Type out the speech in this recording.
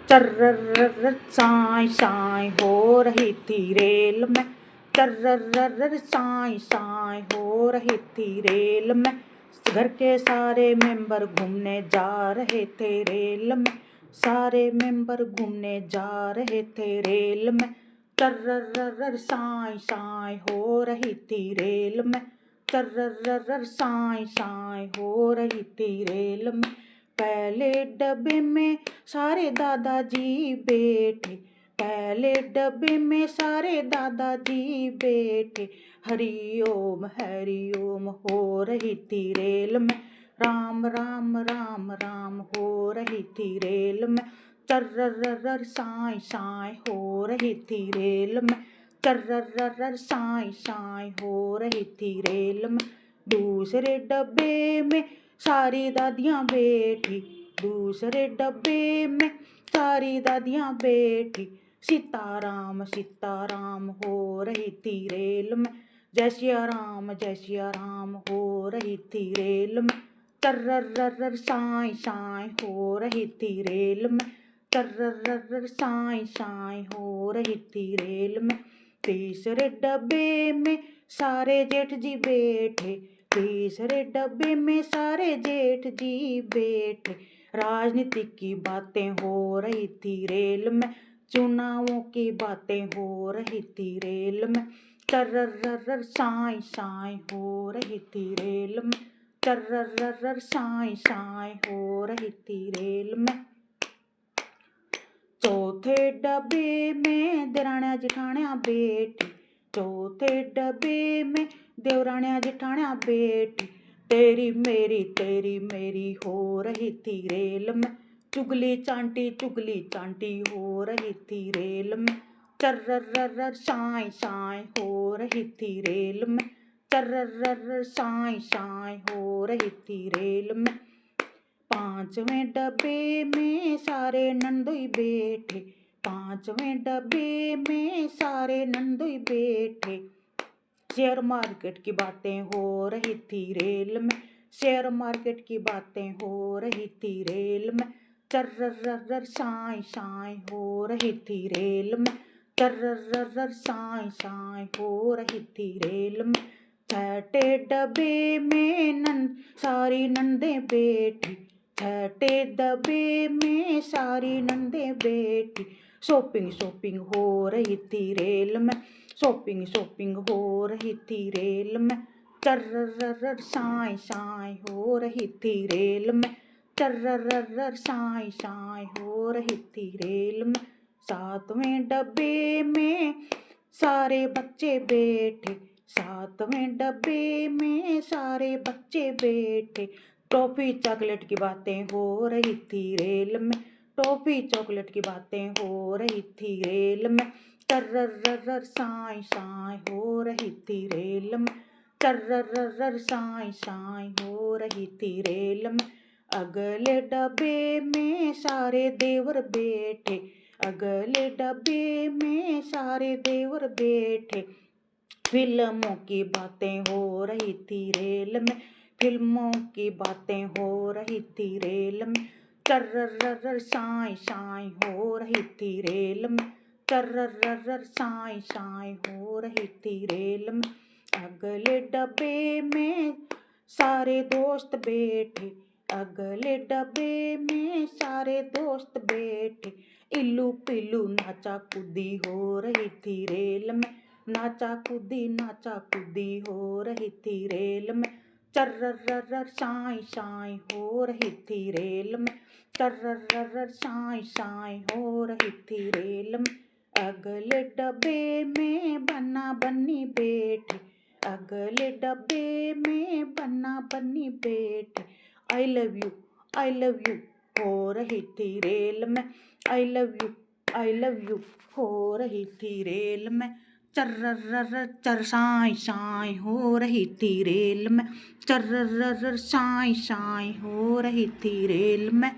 चर्रर साई साई हो रही थी रेल में। चर्रर साई साई हो रही थी रेल में। घर के सारे मेंबर घूमने जा रहे थे रेल में। सारे मेंबर घूमने जा रहे थे रेल में। चर्रर साई साई हो रही थी रेल में। चर्रर साई साई हो रही थी रेल में। पहले डब्बे में सारे दादाजी बैठे। पहले डब्बे में सारे दादाजी बैठे। हरि ओम हो रही थी रेल में। राम राम राम राम हो रही थी रेल में। चर्रर साई साई हो रही थी रेल में। चर्रर साई साई हो रही थी रेल में। दूसरे डब्बे में सारी दादियाँ बैठी। दूसरे डब्बे में सारी दादियाँ बैठी। सीताराम हो रही थी रेल में। जय सिया राम हो रही थी रेल में। चर्रर साई साई हो रही थी रेल में। चर्रर साई साई हो रही थी रेल में। तीसरे डब्बे में सारे जेठ जी बैठे। तीसरे डब्बे में सारे जेठ जी बैठे। राजनीति की बातें हो रही थी रेल में। चुनावों की बातें हो रही थी रेल में। चर्रर साई साई हो रही थी रेल में। चर्रर साई साई हो रही थी रेल में। चौथे डब्बे में देवरानियाँ जेठानियाँ बैठी। चौथे डब्बे में देवरानियाँ जेठानियाँ बैठी। तेरी मेरी हो रही थी रेल में। चुगली चांटी हो रही थी रेल में। चर्रर साई साई हो रही थी रेल में। चर्रर साई साई हो रही थी रेल में। पांचवें डब्बे में सारे नंदोई बैठे। पांचवें डब्बे में सारे नंदोई बैठे। शेयर मार्केट की बातें हो रही थी रेल में। शेयर मार्केट की बातें हो रही थी रेल में। चर्रर साई साई हो रही थी रेल में। चर्रर साई साई हो रही थी रेल में। छठे डब्बे में सारी नंदे बैठी। छठे डब्बे में सारी नंदे बैठी। शॉपिंग हो रही थी रेल में। शॉपिंग हो रही थी रेल में। चर्रर साई साई हो रही थी रेल में। चर्रर साई साई हो रही थी रेल में। सातवें डब्बे में सारे बच्चे बैठे। सातवें डब्बे में सारे बच्चे बैठे। टॉफी चॉकलेट की बातें हो रही थी रेल में। टॉफी चॉकलेट की बातें हो रही थी रेल में। चर्रर साई साई हो रही थी रेल में। चर्रर साई साई हो रही थी रेल में। अगले डब्बे में सारे देवर बैठे। अगले डब्बे में सारे देवर बैठे। फिल्मों की बातें हो रही थी रेल में। फिल्मों की बातें हो रही थी रेल में। चर्रर साई साई हो रही थी रेल में। चर्रर साई साई हो रही थी रेल में। अगले डब्बे में सारे दोस्त बैठे। अगले डब्बे में सारे दोस्त बैठे। इल्लू पिल्लू नाचा कूदी हो रही थी रेल में। नाचा कूदी हो रही थी रेल में। चर्रर साई साई हो रही थी रेल में। चर्रर साई साई हो रही थी रेल में। अगले डब्बे में बन्ना बन्नी बैठे। अगले डब्बे में बन्ना बन्नी बैठे। आई लव यू हो रही थी रेल में। आई लव यू हो रही थी रेल में। चर्रर साई साई हो रही थी रेल में। चर्रर साई साई हो रही थी रेल में।